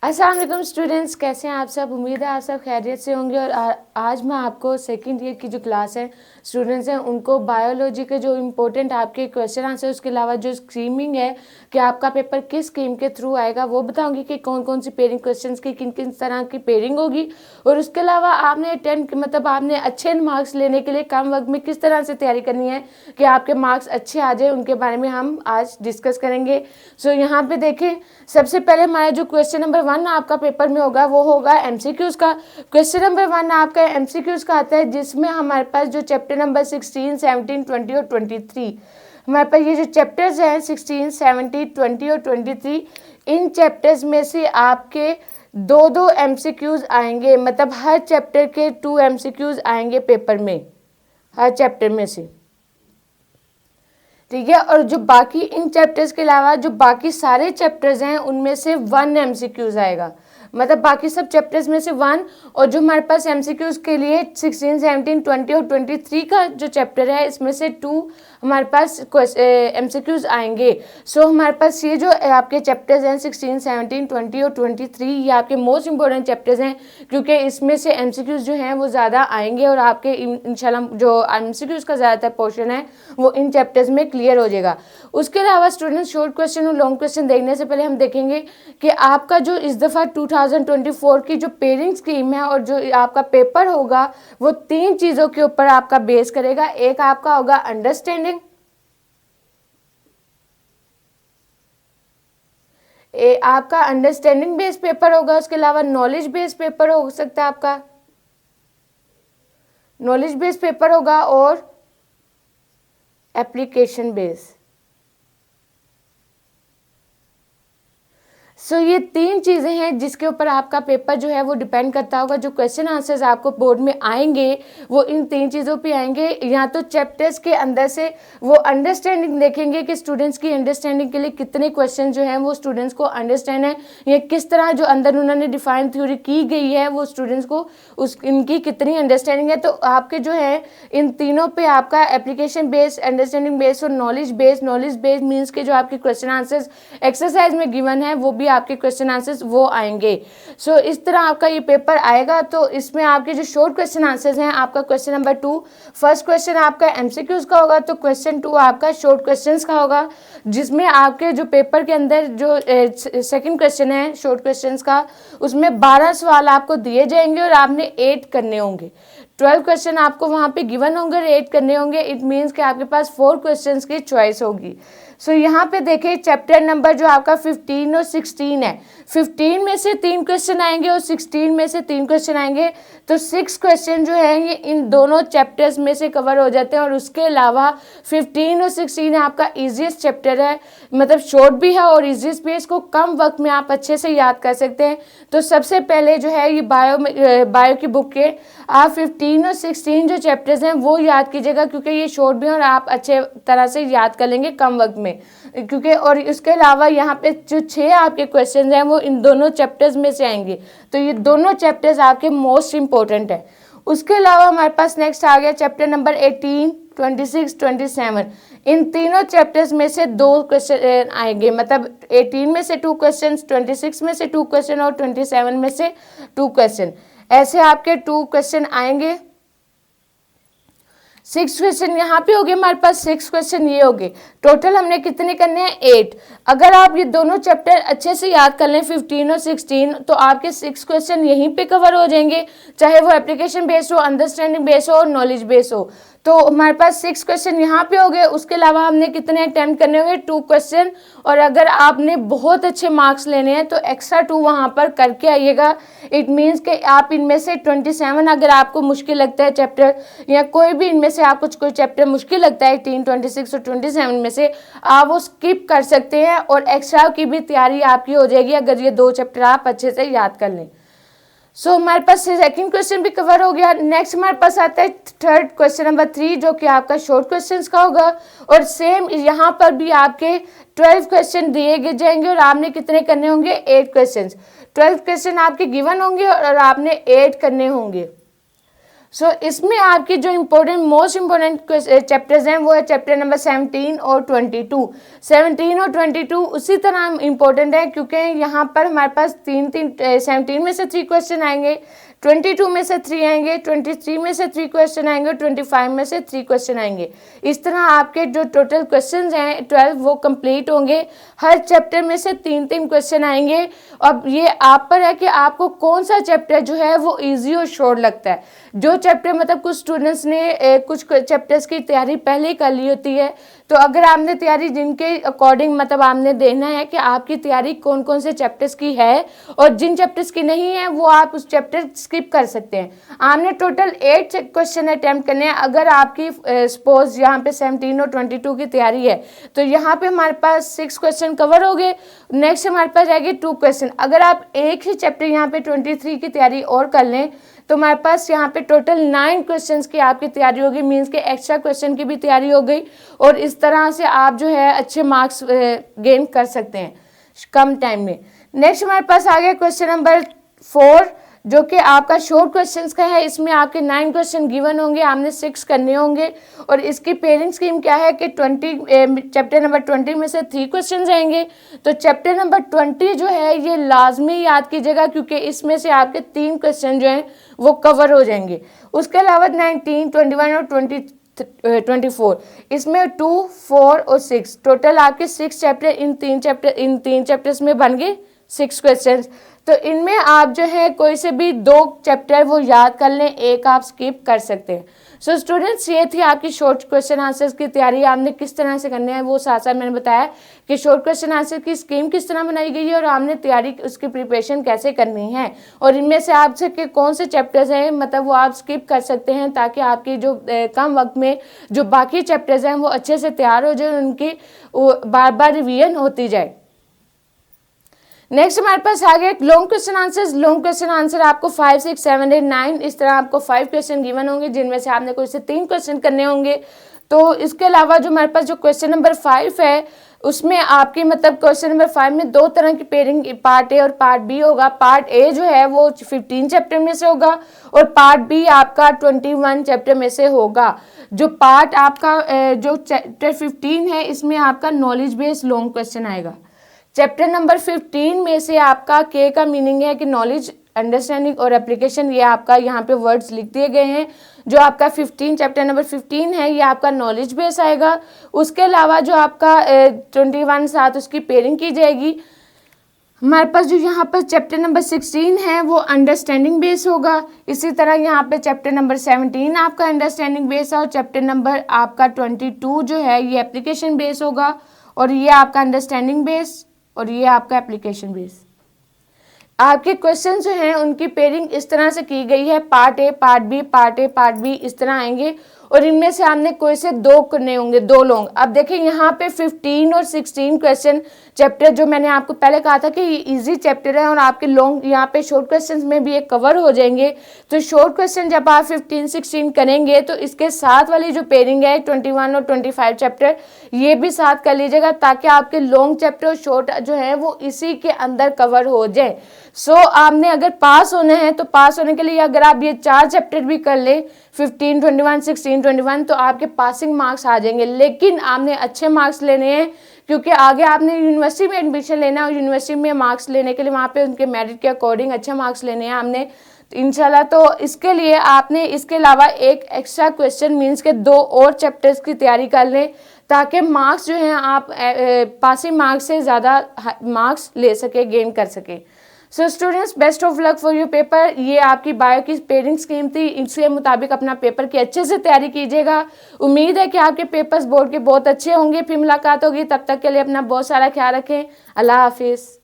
अस्सलाम वालेकुम स्टूडेंट्स, कैसे हैं आप सब। उम्मीद है आप सब खैरियत से होंगे। और आज मैं आपको सेकंड ईयर की जो क्लास है स्टूडेंट्स हैं उनको बायोलॉजी के जो इम्पोर्टेंट आपके क्वेश्चन आंसर, उसके अलावा जो स्ट्रीमिंग है कि आपका पेपर किस स्कीम के थ्रू आएगा वो बताऊंगी कि कौन कौन सी पेयरिंग क्वेश्चंस की किन किन तरह की पेयरिंग होगी। और उसके अलावा आपने आपने अच्छे मार्क्स लेने के लिए कम वक्त में किस तरह से तैयारी करनी है कि आपके मार्क्स अच्छे आ जाए, उनके बारे में हम आज डिस्कस करेंगे। सो यहाँ पे देखें, सबसे पहले हमारा जो क्वेश्चन नंबर 1 आपका पेपर में होगा वो होगा एमसीक्यूज का। क्वेश्चन नंबर 1 आपका एमसीक्यूज का आता है, जिसमें हमारे पास जो चैप्टर नंबर 16, 17, 20 और 23, हमारे पास ये जो चैप्टर्स हैं 16, 17, 20 और 23, इन चैप्टर्स में से आपके दो एमसीक्यूज आएंगे। मतलब हर चैप्टर के 2 एमसीक्यूज आएंगे पेपर में, हर चैप्टर में से, ठीक है। और जो बाकी इन चैप्टर्स के अलावा जो बाकी सारे चैप्टर्स हैं उनमें से 1 एमसीक्यूज आएगा। मतलब बाकी सब चैप्टर्स में से 1, और जो हमारे पास एमसीक्यूज के लिए 16, 17, 20 और 23 का जो चैप्टर है इसमें से 2 हमारे पास एमसीक्यूज आएंगे। सो हमारे पास ये जो आपके चैप्टर्स हैं 16, 17, 20 और 23, ये आपके मोस्ट इंपॉर्टेंट चैप्टर्स हैं, क्योंकि इसमें से एमसीक्यूज जो हैं वो ज़्यादा आएंगे और आपके इंशाल्लाह जो एमसीक्यूज का ज़्यादातर पोर्शन है वो इन चैप्टर्स में क्लियर हो जाएगा। उसके अलावा स्टूडेंट्स, शॉर्ट क्वेश्चन और लॉन्ग क्वेश्चन देखने से पहले हम देखेंगे कि आपका जो इस दफ़ा 2024 की जो पेयरिंग स्कीम है और जो आपका पेपर होगा वो 3 चीज़ों के ऊपर आपका बेस करेगा। एक आपका होगा अंडरस्टैंडिंग, आपका अंडरस्टैंडिंग बेस्ड पेपर होगा। उसके अलावा नॉलेज बेस्ड पेपर हो सकता है, आपका नॉलेज बेस्ड पेपर होगा, और एप्लीकेशन बेस्ड। सो ये 3 चीज़ें हैं जिसके ऊपर आपका पेपर जो है वो डिपेंड करता होगा। जो क्वेश्चन आंसर्स आपको बोर्ड में आएंगे वो इन 3 चीज़ों पे आएंगे। या तो चैप्टर्स के अंदर से वो अंडरस्टैंडिंग देखेंगे कि स्टूडेंट्स की अंडरस्टैंडिंग के लिए कितने क्वेश्चन जो हैं वो स्टूडेंट्स को अंडरस्टैंड है, या किस तरह जो अंदर उन्होंने डिफाइन थ्योरी की गई है वो स्टूडेंट्स को इनकी कितनी अंडरस्टैंडिंग है। तो आपके जो है इन तीनों पे आपका एप्लीकेशन बेस्ड, अंडरस्टैंडिंग बेस्ड और knowledge based. Knowledge based means के जो आपके क्वेश्चन आंसर्स एक्सरसाइज में गिवन है वो भी आपके क्वेश्चन आंसर्स वो आएंगे। सो इस तरह आपका ये पेपर आएगा। तो इसमें आपके जो शॉर्ट क्वेश्चन आंसर्स हैं, आपका क्वेश्चन नंबर 2, फर्स्ट क्वेश्चन आपका एमसीक्यूज का होगा, तो क्वेश्चन 2 आपका शॉर्ट क्वेश्चंस का होगा, जिसमें आपके जो पेपर के अंदर जो सेकंड क्वेश्चन है शॉर्ट क्वेश्चंस का, उसमें 12 सवाल आपको दिए जाएंगे और आपने 8 करने होंगे। 12 क्वेश्चन आपको वहाँ पे गिवन होंगे और 8 करने होंगे। इट मीन्स कि आपके पास 4 क्वेश्चंस की चॉइस होगी। सो यहाँ पे देखिए चैप्टर नंबर जो आपका 15 और 16 है, 15 में से 3 क्वेश्चन आएंगे और 16 में से 3 क्वेश्चन आएंगे। तो 6 क्वेश्चन जो है ये इन दोनों चैप्टर्स में से कवर हो जाते हैं। और उसके अलावा 15 और 16 आपका ईजीएस्ट चैप्टर है, मतलब शॉर्ट भी है और ईजीएस्ट भी, इसको कम वक्त में आप अच्छे से याद कर सकते हैं। तो सबसे पहले जो है ये बायो की बुक के आप 15 और 16 जो चैप्टर्स हैं वो याद कीजिएगा, क्योंकि ये शॉर्ट भी हैं और आप अच्छे तरह से याद कर लेंगे कम वक्त में। क्योंकि और इसके अलावा यहाँ पे जो 6 आपके क्वेश्चन हैं वो इन दोनों चैप्टर्स में से आएंगे। तो ये दोनों चैप्टर्स आपके मोस्ट इंपॉर्टेंट है। उसके अलावा हमारे पास नेक्स्ट आ गया चैप्टर नंबर 18, 26, 27। इन तीनों चैप्टर्स में से 2 क्वेश्चन आएंगे, मतलब 18 में से 2 क्वेश्चन, 26 में से 2 क्वेश्चन और 27 में से 2 क्वेश्चन। ऐसे आपके 2 क्वेश्चन आएंगे। 6 क्वेश्चन यहाँ पे हो गए हमारे पास, 6 क्वेश्चन ये हो गए। टोटल हमने कितने करने हैं? 8। अगर आप ये दोनों चैप्टर अच्छे से याद कर लें 15 और 16, तो आपके 6 क्वेश्चन यहीं पे कवर हो जाएंगे, चाहे वो एप्लीकेशन बेस्ड हो, अंडरस्टैंडिंग बेस्ड हो और नॉलेज बेस्ड हो। तो हमारे पास 6 क्वेश्चन यहाँ पे हो गए। उसके अलावा हमने कितने अटैम्प्ट करने होंगे? 2 क्वेश्चन। और अगर आपने बहुत अच्छे मार्क्स लेने हैं तो एक्स्ट्रा 2 वहाँ पर करके आइएगा। इट मीन्स कि आप इनमें से 27, अगर आपको मुश्किल लगता है चैप्टर, या कोई भी इनमें से आपको कोई चैप्टर मुश्किल लगता है 18, 26 और 27 में से, आप वो स्किप कर सकते हैं और एक्स्ट्रा की भी तैयारी आपकी हो जाएगी अगर ये 2 चैप्टर आप अच्छे से याद कर लें। सो हमारे पास सेकंड क्वेश्चन भी कवर हो गया। नेक्स्ट हमारे पास आता है थर्ड क्वेश्चन नंबर 3, जो कि आपका शॉर्ट क्वेश्चंस का होगा। और सेम यहाँ पर भी आपके 12 क्वेश्चन दिए जाएंगे और आपने कितने करने होंगे? 8 क्वेश्चन। 12 क्वेश्चन आपके गिवन होंगे और आपने 8 करने होंगे। इसमें आपकी जो मोस्ट इम्पोर्टेंट चैप्टर्स हैं वो है चैप्टर नंबर 17 और 22। 17 और 22 उसी तरह इम्पोर्टेंट है क्योंकि यहाँ पर हमारे पास 17 में से 3 क्वेश्चन आएंगे, 22 में से 3 आएंगे, 23 में से 3 क्वेश्चन आएंगे, 25 में से 3 क्वेश्चन आएंगे। इस तरह आपके जो टोटल क्वेश्चंस हैं 12 वो कंप्लीट होंगे। हर चैप्टर में से 3-3 क्वेश्चन आएंगे। अब ये आप पर है कि आपको कौन सा चैप्टर जो है वो ईजी और शॉर्ट लगता है। जो चैप्टर मतलब कुछ स्टूडेंट्स ने कुछ चैप्टर्स की तैयारी पहले ही कर ली होती है, तो अगर आपने तैयारी जिनके अकॉर्डिंग मतलब आपने देखना है कि आपकी तैयारी कौन कौन से चैप्टर्स की है और जिन चैप्टर्स की नहीं है वो आप उस चैप्टर स्किप कर सकते हैं। आपने टोटल 8 क्वेश्चन अटैम्प्ट करने हैं। अगर आपकी सपोज यहाँ पे 17 और 22 की तैयारी है तो यहाँ पे हमारे पास 6 क्वेश्चन कवर हो गए। नेक्स्ट हमारे पास रहेगी 2 क्वेश्चन। अगर आप एक ही चैप्टर यहाँ पे 23 की तैयारी और कर लें तो हमारे पास यहाँ पे टोटल 9 क्वेश्चंस की आपकी तैयारी होगी, मीन्स के एक्स्ट्रा क्वेश्चन की भी तैयारी हो गई और इस तरह से आप जो है अच्छे मार्क्स गेन कर सकते हैं कम टाइम में। नेक्स्ट हमारे पास आ गया क्वेश्चन नंबर 4 जो कि आपका शॉर्ट क्वेश्चंस का है। इसमें आपके 9 क्वेश्चन गिवन होंगे, आपने 6 करने होंगे और इसकी पेयरिंग स्कीम क्या है कि चैप्टर नंबर 20 में से 3 क्वेश्चन आएंगे। तो चैप्टर नंबर 20 जो है ये लाजमी याद कीजिएगा क्योंकि इसमें से आपके 3 क्वेश्चन जो हैं वो कवर हो जाएंगे। उसके अलावा 19, 21 और 24 इसमें 2, 4 और 6 टोटल आपके 6 चैप्टर इन तीन चैप्टर्स में बन गए 6 क्वेश्चंस। तो इनमें आप जो है कोई से भी 2 चैप्टर वो याद कर लें, एक आप स्किप कर सकते हैं। सो स्टूडेंट्स ये थी आपकी शॉर्ट क्वेश्चन आंसर्स की तैयारी। आपने किस तरह से करने हैं वो साथ साथ मैंने बताया कि शॉर्ट क्वेश्चन आंसर की स्कीम किस तरह बनाई गई है और आपने तैयारी उसकी प्रिपरेशन कैसे करनी है और इनमें से आपसे के कौन से चैप्टर्स हैं मतलब वो आप स्किप कर सकते हैं ताकि आपकी जो कम वक्त में जो बाकी चैप्टर्स हैं वो अच्छे से तैयार हो जाए, उनकी बार बार रिवीजन होती जाए। नेक्स्ट हमारे पास आ गया long question answers. Long question answer आपको 5, 6, 7, 8, 9 इस तरह आपको 5 क्वेश्चन गिवन होंगे जिनमें से आपने कोई से 3 क्वेश्चन करने होंगे। तो इसके अलावा जो हमारे पास जो क्वेश्चन नंबर 5 है उसमें आपकी मतलब क्वेश्चन नंबर 5 में 2 तरह की पेयरिंग पार्ट ए और पार्ट बी होगा। पार्ट ए जो है वो 15 चैप्टर में से होगा और पार्ट बी आपका 21 चैप्टर में से होगा। जो पार्ट आपका जो चैप्टर 15 है इसमें आपका नॉलेज बेस्ड लॉन्ग क्वेश्चन आएगा। चैप्टर नंबर 15 में से आपका के का मीनिंग है कि नॉलेज, अंडरस्टैंडिंग और एप्लीकेशन, ये आपका यहाँ पे वर्ड्स लिख दिए गए हैं। जो आपका 15 चैप्टर नंबर 15 है ये आपका नॉलेज बेस आएगा। उसके अलावा जो आपका 21 साथ उसकी पेयरिंग की जाएगी। हमारे पास जो यहाँ पर चैप्टर नंबर 16 है वो अंडरस्टैंडिंग बेस होगा। इसी तरह यहाँ पे चैप्टर नंबर 17 आपका अंडरस्टैंडिंग बेस है और चैप्टर नंबर आपका 22 जो है ये एप्लीकेशन बेस होगा और ये आपका अंडरस्टैंडिंग बेस और ये आपका एप्लीकेशन बेस। आपके क्वेश्चन जो हैं उनकी पेयरिंग इस तरह से की गई है, part A part B, part A part B इस तरह आएंगे और इनमें से आपने कोई से 2 करने होंगे, 2 लॉन्ग। अब देखिए यहाँ पे 15 और 16 क्वेश्चन चैप्टर जो मैंने आपको पहले कहा था कि ये इजी चैप्टर है और आपके लॉन्ग यहाँ पे शॉर्ट क्वेश्चंस में भी ये कवर हो जाएंगे। तो शॉर्ट क्वेश्चन जब आप 15, 16 करेंगे तो इसके साथ वाली जो पेयरिंग है 21 और 25 चैप्टर ये भी साथ कर लीजिएगा ताकि आपके लॉन्ग चैप्टर और शॉर्ट जो है वो इसी के अंदर कवर हो जाए। सो आपने अगर पास होना है तो पास होने के लिए अगर आप ये 4 चैप्टर भी कर लें 15, 21, 16, 21 तो आपके पासिंग मार्क्स आ जाएंगे। लेकिन आपने अच्छे मार्क्स लेने हैं क्योंकि आगे आपने यूनिवर्सिटी में एडमिशन लेना है और यूनिवर्सिटी में मार्क्स लेने के लिए वहाँ पे उनके मेरिट के अकॉर्डिंग अच्छे मार्क्स लेने हैं हमने इंशाल्लाह। तो इसके लिए आपने इसके अलावा एक एक्स्ट्रा क्वेश्चन मीन्स के 2 और चैप्टर्स की तैयारी कर लें ताकि मार्क्स जो हैं आप पासिंग मार्क्स से ज़्यादा मार्क्स ले सके, गेन कर सके। So students best of luck for your paper. ये आपकी बायो की पेयरिंग स्कीम थी, इसके मुताबिक अपना पेपर की अच्छे से तैयारी कीजिएगा। उम्मीद है कि आपके पेपर्स बोर्ड के बहुत अच्छे होंगे। फिर मुलाकात होगी, तब तक के लिए अपना बहुत सारा ख्याल रखें। अल्लाह हाफिज़।